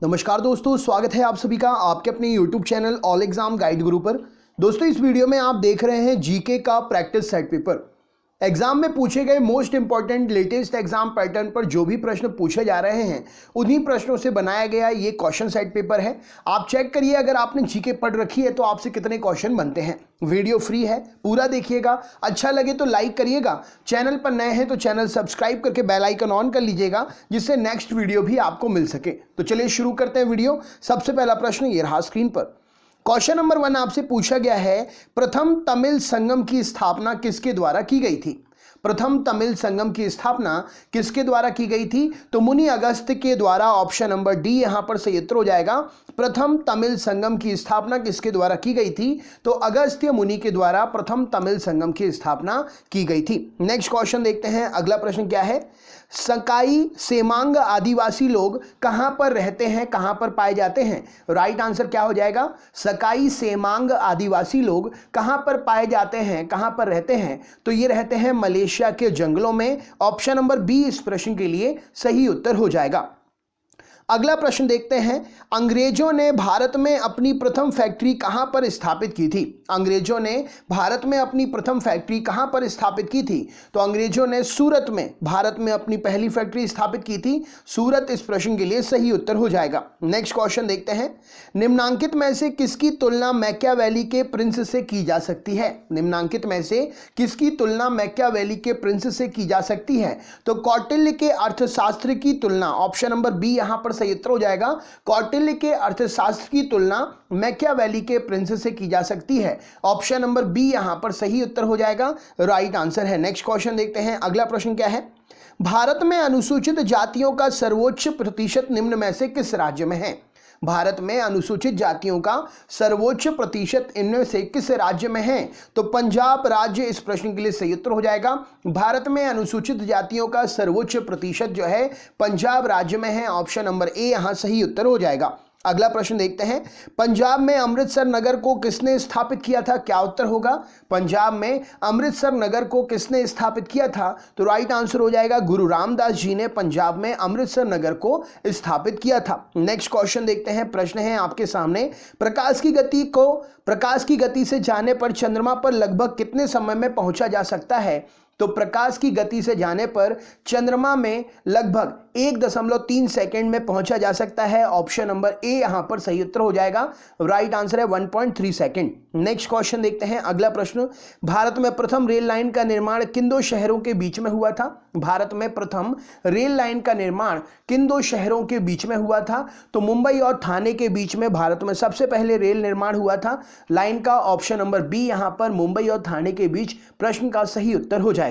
नमस्कार दोस्तों, स्वागत है आप सभी का आपके अपने YouTube channel all exam guide गुरु पर। दोस्तों, इस वीडियो में आप देख रहे हैं जीके का प्रैक्टिस सेट पेपर। एग्जाम में पूछे गए most important latest exam pattern पर जो भी प्रश्न पूछे जा रहे हैं उन्हीं प्रश्नों से बनाया गया ये क्वेश्चन सेट पेपर है। आप चेक करिए, अगर आपने जीके पढ़ रखी है तो आपसे कितने क्वेश्चन बनते हैं। वीडियो फ्री है, पूरा देखिएगा। अच्छा लगे तो लाइक करिएगा। चैनल पर नए हैं तो चैनल सब्सक्राइब करके बेल आइकन ऑन कर लीजिएगा, जिससे नेक्स्ट वीडियो भी आपको मिल सके। तो चलिए शुरू करते हैं वीडियो। सबसे पहला प्रश्न ये रहा स्क्रीन पर। क्वेश्चन नंबर 1 आपसे पूछा गया है, प्रथम तमिल संगम की स्थापना किसके द्वारा की गई थी। प्रथम तमिल संगम की स्थापना किसके द्वारा की गई थी? तो मुनि अगस्त्य के द्वारा। ऑप्शन नंबर डी यहां पर सही उत्तर हो जाएगा। प्रथम तमिल संगम की स्थापना किसके द्वारा की गई थी? तो अगस्त्य मुनि के द्वारा प्रथम तमिल संगम की स्थापना की गई थी। नेक्स्ट क्वेश्चन देखते हैं। अगला प्रश्न क्या है? सकाई सेमांग आदिवासी लोग कहां पर रहते हैं, कहां पर पाए जाते हैं? राइट आंसर क्या हो जाएगा? सकाई सेमांग आदिवासी लोग कहां पर पाए जाते हैं, कहां पर रहते हैं? तो ये रहते हैं मलेशिया के जंगलों में। ऑप्शन नंबर बी इस प्रश्न के लिए सही उत्तर हो जाएगा। अगला प्रश्न देखते हैं। अंग्रेजों ने भारत में अपनी प्रथम फैक्ट्री कहां पर स्थापित की थी? अंग्रेजों ने भारत में अपनी प्रथम फैक्ट्री कहां पर स्थापित की थी? तो अंग्रेजों ने सूरत में भारत में अपनी पहली फैक्ट्री स्थापित की थी। सूरत इस प्रश्न के लिए सही उत्तर हो जाएगा। नेक्स्ट क्वेश्चन देखते हैं। निम्नांकित में से किसकी तुलना मैकियावेली के प्रिंस से की जा सकती है? निम्नांकित में से किसकी तुलना मैकियावेली के प्रिंस से की जा सकती है? तो कौटिल्य के अर्थशास्त्र की तुलना। ऑप्शन नंबर बी यहां पर सही उत्तर हो जाएगा। कौटिल्य के अर्थशास्त्र की तुलना मैकियावेली के प्रिंस से की जा सकती है। ऑप्शन नंबर बी यहां पर सही उत्तर हो जाएगा, राइट आंसर है। नेक्स्ट क्वेश्चन देखते हैं। अगला प्रश्न क्या है? भारत में अनुसूचित जातियों का सर्वोच्च प्रतिशत निम्न में से किस राज्य में है? भारत में अनुसूचित जातियों का सर्वोच्च प्रतिशत इनमें से किस राज्य में है? तो पंजाब राज्य इस प्रश्न के लिए सही उत्तर हो जाएगा। भारत में अनुसूचित जातियों का सर्वोच्च प्रतिशत जो है पंजाब राज्य में है। ऑप्शन नंबर ए यहां सही उत्तर हो जाएगा। अगला प्रश्न देखते हैं। पंजाब में अमृतसर नगर को किसने स्थापित किया था? क्या उत्तर होगा? पंजाब में अमृतसर नगर को किसने स्थापित किया था? तो राइट आंसर हो जाएगा गुरु रामदास जी ने पंजाब में अमृतसर नगर को स्थापित किया था। नेक्स्ट क्वेश्चन देखते हैं। प्रश्न है आपके सामने। प्रकाश की गति से जाने पर चंद्रमा पर लगभग कितने समय में पहुंचा जा सकता है? तो प्रकाश की गति से जाने पर चंद्रमा में लगभग 1.3 सेकंड में पहुंचा जा सकता है। ऑप्शन नंबर ए यहां पर सही उत्तर हो जाएगा। राइट आंसर है 1.3 सेकंड। नेक्स्ट क्वेश्चन देखते हैं। अगला प्रश्न। भारत में प्रथम रेल लाइन का निर्माण किन दो शहरों के बीच में हुआ था? भारत में प्रथम रेल लाइन का निर्माण किन दो शहरों के बीच में हुआ था? तो मुंबई और ठाणे के बीच में भारत में सबसे पहले रेल निर्माण हुआ था लाइन का। ऑप्शन नंबर बी यहां पर मुंबई और ठाणे के बीच प्रश्न का सही उत्तर हो जाएगा।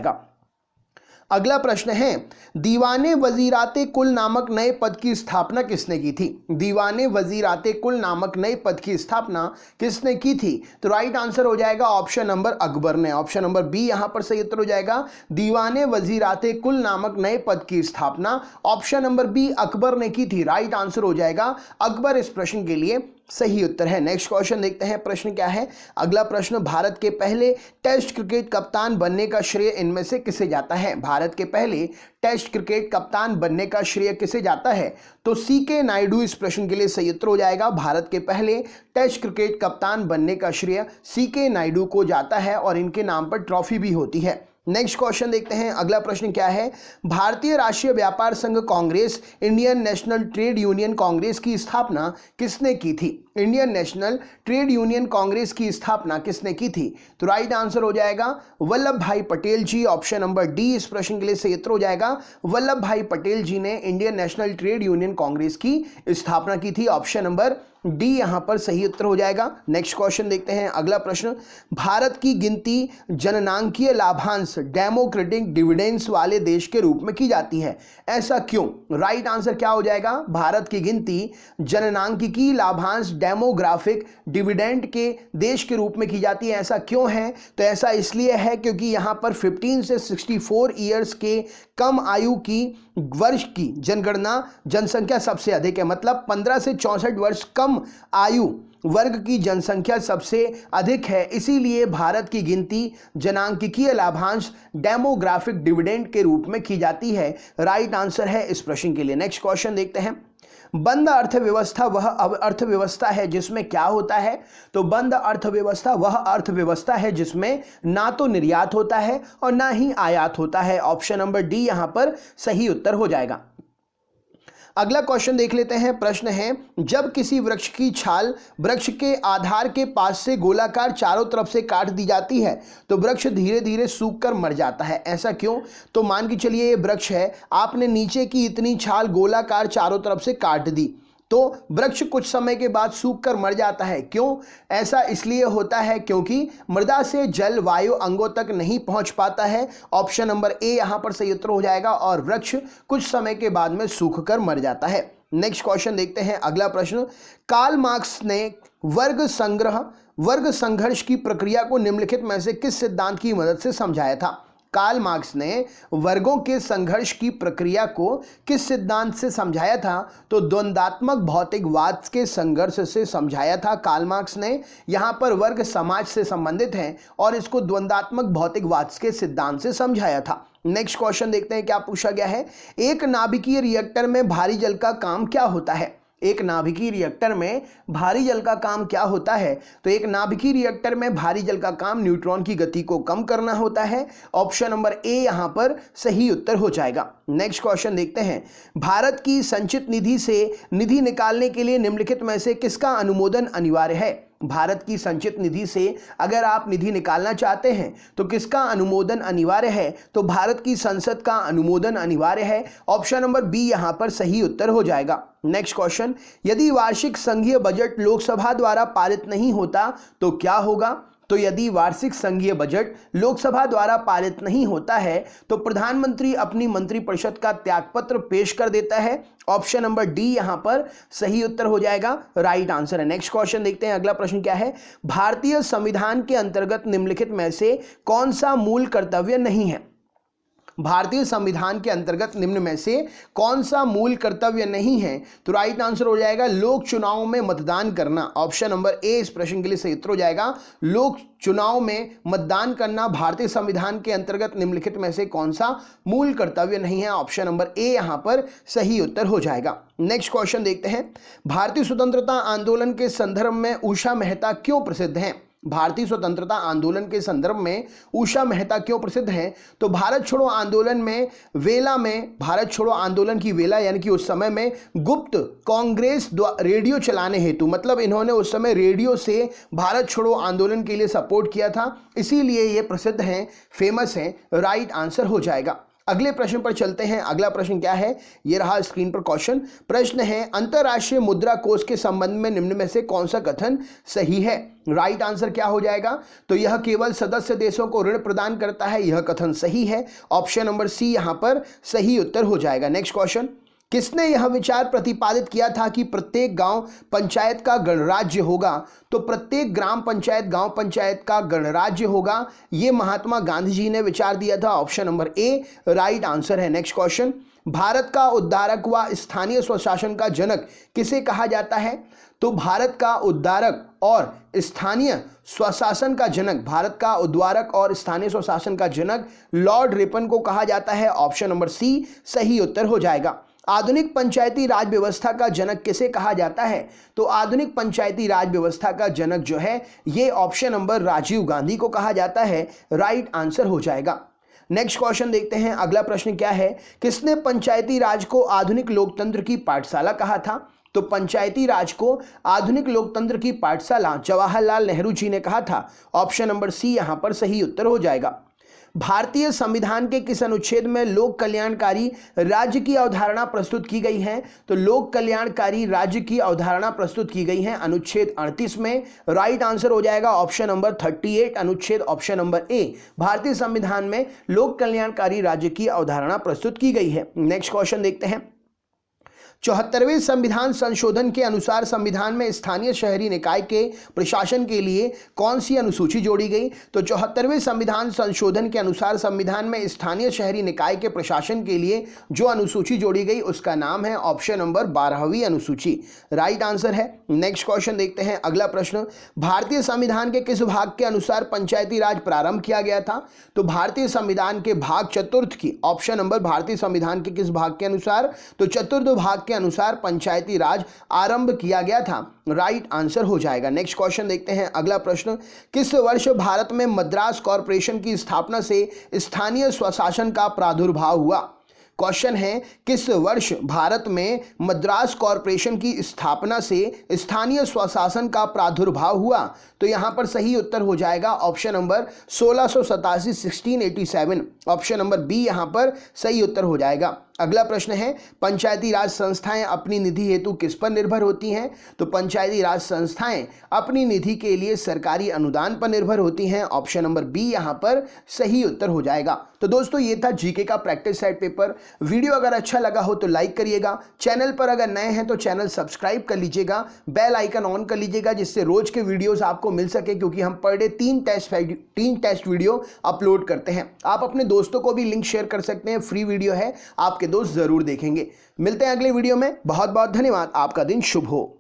अगला प्रश्न है। दीवाने वजीराते कुल नामक नए पद की स्थापना किसने की थी? दीवाने वजीराते कुल नामक नए पद की स्थापना किसने की थी? तो राइट आंसर हो जाएगा ऑप्शन नंबर अकबर ने। ऑप्शन नंबर बी यहां पर सही उत्तर हो जाएगा। दीवाने वजीराते कुल नामक नए पद की स्थापना ऑप्शन नंबर बी अकबर ने की थी। राइट आंसर हो जाएगा अकबर इस प्रश्न के लिए सही उत्तर है। नेक्स्ट क्वेश्चन देखते हैं। प्रश्न क्या है? अगला प्रश्न। भारत के पहले टेस्ट क्रिकेट कप्तान बनने का श्रेय इनमें से किसे जाता है? भारत के पहले टेस्ट क्रिकेट कप्तान बनने का श्रेय किसे जाता है? तो सीके नायडू इस प्रश्न के लिए सही उत्तर हो जाएगा। भारत के पहले टेस्ट क्रिकेट कप्तान बनने का श्रेय सीके नायडू को जाता है और इनके नाम पर ट्रॉफी भी होती है। नेक्स्ट क्वेश्चन देखते हैं। अगला प्रश्न क्या है? भारतीय राष्ट्रीय व्यापार संघ Congress Indian national trade union Congress की स्थापना किसने की थी? Indian national trade union Congress की स्थापना किसने की थी? तो राइट आंसर हो जाएगा वल्लभ भाई पटेल जी। ऑप्शन नंबर डी इस प्रश्न के लिए सही उत्तर हो जाएगा। वल्लभ भाई पटेल जी ने Indian national trade union Congress की स्थापना की थी। ऑप्शन नंबर डी यहां पर सही उत्तर हो जाएगा। नेक्स्ट क्वेश्चन देखते हैं। अगला प्रश्न। भारत की गिनती जननांकीय लाभांश डेमोक्रेटिक डिविडेंड्स वाले देश के रूप में की जाती है, ऐसा क्यों? राइट आंसर क्या हो जाएगा? भारत की गिनती जननांकिकी लाभांश डेमोग्राफिक डिविडेंड के देश के रूप में की जाती है, ऐसा क्यों है? तो ऐसा इसलिए है क्योंकि यहां पर 15 से 64 ईयर्स के कम आयु की वर्ष की जनगणना जनसंख्या सबसे अधिक है। मतलब 15 से 64 वर्ष कम आयु वर्ग की जनसंख्या सबसे अधिक है, इसीलिए भारत की गिनती जनांकिकीय लाभांश डेमोग्राफिक डिविडेंड के रूप में की जाती है। राइट आंसर है इस प्रश्न के लिए। नेक्स्ट क्वेश्चन देखते हैं। बंद अर्थव्यवस्था वह अर्थव्यवस्था है जिसमें क्या होता है? तो बंद अर्थव्यवस्था वह अर्थव्यवस्था है जिसमें ना तो निर्यात होता है और ना ही आयात होता है। ऑप्शन नंबर डी यहां पर सही उत्तर हो जाएगा। अगला क्वेश्चन देख लेते हैं। प्रश्न है, जब किसी वृक्ष की छाल वृक्ष के आधार के पास से गोलाकार चारों तरफ से काट दी जाती है तो वृक्ष धीरे धीरे सूखकर मर जाता है, ऐसा क्यों? तो मान के चलिए ये वृक्ष है, आपने नीचे की इतनी छाल गोलाकार चारों तरफ से काट दी तो वृक्ष कुछ समय के बाद सूख कर मर जाता है। क्यों? ऐसा इसलिए होता है क्योंकि मृदा से जल वायु अंगों तक नहीं पहुंच पाता है। ऑप्शन नंबर ए यहां पर सही उत्तर हो जाएगा और वृक्ष कुछ समय के बाद में सूख कर मर जाता है। नेक्स्ट क्वेश्चन देखते हैं। अगला प्रश्न, कार्ल मार्क्स ने वर्ग संघर्ष की प्रक्रिया को निम्नलिखित में से किस सिद्धांत की मदद से समझाया था? कार्ल मार्क्स ने वर्गों के संघर्ष की प्रक्रिया को किस सिद्धांत से समझाया था? तो द्वंद्वात्मक भौतिकवाद के संघर्ष से समझाया था कार्ल मार्क्स ने। यहाँ पर वर्ग समाज से संबंधित है और इसको द्वंद्वात्मक भौतिकवाद के सिद्धांत से समझाया था। नेक्स्ट क्वेश्चन देखते हैं क्या पूछा गया है। एक नाभिकीय रिएक्टर में भारी जल का काम क्या होता है? एक नाभिकीय रिएक्टर में भारी जल का काम क्या होता है? तो एक नाभिकीय रिएक्टर में भारी जल का काम न्यूट्रॉन की गति को कम करना होता है। ऑप्शन नंबर ए यहां पर सही उत्तर हो जाएगा। नेक्स्ट क्वेश्चन देखते हैं। भारत की संचित निधि से निधि निकालने के लिए निम्नलिखित में से किसका अनुमोदन अनिवार्य है? भारत की संचित निधि से अगर आप निधि निकालना चाहते हैं तो किसका अनुमोदन अनिवार्य है? तो भारत की संसद का अनुमोदन अनिवार्य है। ऑप्शन नंबर बी यहां पर सही उत्तर हो जाएगा। नेक्स्ट क्वेश्चन, यदि वार्षिक संघीय बजट लोकसभा द्वारा पारित नहीं होता तो क्या होगा? तो यदि वार्षिक संघीय बजट लोकसभा द्वारा पारित नहीं होता है तो प्रधानमंत्री अपनी मंत्रिपरिषद का त्यागपत्र पेश कर देता है। ऑप्शन नंबर डी यहां पर सही उत्तर हो जाएगा, राइट आंसर है। नेक्स्ट क्वेश्चन देखते हैं। अगला प्रश्न क्या है। भारतीय संविधान के अंतर्गत निम्नलिखित में से कौन सा मूल कर्तव्य नहीं है? भारतीय संविधान के अंतर्गत निम्न में से कौन सा मूल कर्तव्य नहीं है? तो राइट आंसर हो जाएगा लोक चुनाव में मतदान करना। ऑप्शन नंबर ए इस प्रश्न के लिए सही उत्तर हो जाएगा। लोक चुनाव में मतदान करना भारतीय संविधान के अंतर्गत निम्नलिखित में से कौन सा मूल कर्तव्य नहीं है? ऑप्शन नंबर ए यहां पर सही उत्तर हो जाएगा। नेक्स्ट क्वेश्चन देखते हैं। भारतीय स्वतंत्रता आंदोलन के संदर्भ में उषा मेहता क्यों प्रसिद्ध हैं? भारतीय स्वतंत्रता आंदोलन के संदर्भ में उषा मेहता क्यों प्रसिद्ध हैं? तो भारत छोड़ो आंदोलन भारत छोड़ो आंदोलन की वेला यानी कि उस समय में गुप्त कांग्रेस रेडियो चलाने हेतु, मतलब इन्होंने उस समय रेडियो से भारत छोड़ो आंदोलन के लिए सपोर्ट किया था, इसीलिए ये प्रसिद्ध हैं, फेमस हैं। राइट आंसर हो जाएगा। अगले प्रश्न पर चलते हैं। अगला प्रश्न क्या है? ये रहा स्क्रीन पर क्वेश्चन। प्रश्न है, अंतरराष्ट्रीय मुद्रा कोष के संबंध में निम्न में से कौन सा कथन सही है? राइट आंसर क्या हो जाएगा? तो यह केवल सदस्य देशों को ऋण प्रदान करता है, यह कथन सही है। ऑप्शन नंबर सी यहां पर सही उत्तर हो जाएगा। नेक्स्ट क्वेश्चन, किसने यह विचार प्रतिपादित किया था कि प्रत्येक गांव पंचायत का गणराज्य होगा? तो प्रत्येक ग्राम पंचायत गांव पंचायत का गणराज्य होगा, यह महात्मा गांधी जी ने विचार दिया था। Option number A right answer है। नेक्स्ट क्वेश्चन, भारत का उद्धारक व स्थानीय स्वशासन का जनक किसे कहा जाता है? तो भारत का उद्धारक और स्थानीय स्वशासन का जनक, भारत का उद्धारक और स्थानीय स्वशासन का जनक लॉर्ड रिपन को कहा जाता है। ऑप्शन नंबर सी सही उत्तर हो जाएगा। आधुनिक पंचायती राज व्यवस्था का जनक किसे कहा जाता है? तो आधुनिक पंचायती राज व्यवस्था का जनक जो है ये ऑप्शन नंबर राजीव गांधी को कहा जाता है। राइट आंसर हो जाएगा। नेक्स्ट क्वेश्चन देखते हैं। अगला प्रश्न क्या है? किसने पंचायती राज को आधुनिक लोकतंत्र की पाठशाला कहा था? तो पंचायती राज को आधुनिक लोकतंत्र की पाठशाला जवाहरलाल नेहरू जी ने कहा था। ऑप्शन नंबर सी यहां पर सही उत्तर हो जाएगा। भारतीय संविधान के किस अनुच्छेद में लोक कल्याणकारी राज्य की अवधारणा प्रस्तुत की गई है? तो लोक कल्याणकारी राज्य की अवधारणा प्रस्तुत की गई है अनुच्छेद 38 में। राइट आंसर हो जाएगा ऑप्शन नंबर 38 अनुच्छेद ऑप्शन नंबर ए। भारतीय संविधान में लोक कल्याणकारी राज्य की अवधारणा प्रस्तुत की गई है। नेक्स्ट क्वेश्चन देखते हैं। 74वें संविधान संशोधन के अनुसार संविधान में स्थानीय शहरी निकाय के प्रशासन के लिए कौन सी अनुसूची जोड़ी गई? तो 74वें संविधान संशोधन के अनुसार संविधान में स्थानीय शहरी निकाय के प्रशासन के लिए जो अनुसूची जोड़ी गई उसका नाम है ऑप्शन नंबर 12वीं अनुसूची। राइट आंसर है। नेक्स्ट क्वेश्चन देखते हैं। अगला प्रश्न, भारतीय संविधान के किस भाग के अनुसार पंचायती राज प्रारंभ किया गया था? तो भारतीय संविधान के भाग चतुर्थ की, ऑप्शन नंबर भारतीय संविधान के किस भाग के अनुसार? तो चतुर्थ भाग के अनुसार पंचायती राज आरंभ किया गया था? राइट आंसर हो जाएगा। नेक्स्ट क्वेश्चन देखते हैं। अगला प्रश्न, किस वर्ष भारत में मद्रास कॉरपोरेशन की स्थापना से स्थानीय स्वशासन का प्रादुर्भाव हुआ? क्वेश्चन है, किस वर्ष भारत में मद्रास कॉरपोरेशन की स्थापना से स्थानीय स्वशासन का प्रादुर्भाव हुआ? तो यहां पर सही उत्तर हो जाएगा option number 1687 1687। Option number B यहां पर सही उत्तर हो जाएगा। अगला प्रश्न है, पंचायती राज संस्थाएं अपनी निधि हेतु किस पर निर्भर होती हैं? तो पंचायती राज संस्थाएं अपनी निधि के लिए सरकारी अनुदान पर निर्भर होती हैं। ऑप्शन नंबर बी यहां पर सही उत्तर हो जाएगा। तो दोस्तों ये था जीके का प्रैक्टिस सेट पेपर। वीडियो अगर अच्छा लगा हो तो लाइक करिएगा, चैनल पर अगर नए हैं तो चैनल सब्सक्राइब कर लीजिएगा, बेल आइकन ऑन कर लीजिएगा जिससे रोज के वीडियोस आपको मिल सके, क्योंकि हम per day 3 test video upload करते हैं। आप अपने दोस्तों को भी लिंक शेयर कर सकते हैं, फ्री वीडियो है, आपके दोस्त जरूर देखेंगे। मिलते हैं अगले वीडियो में। बहुत बहुत धन्यवाद। आपका दिन शुभ हो।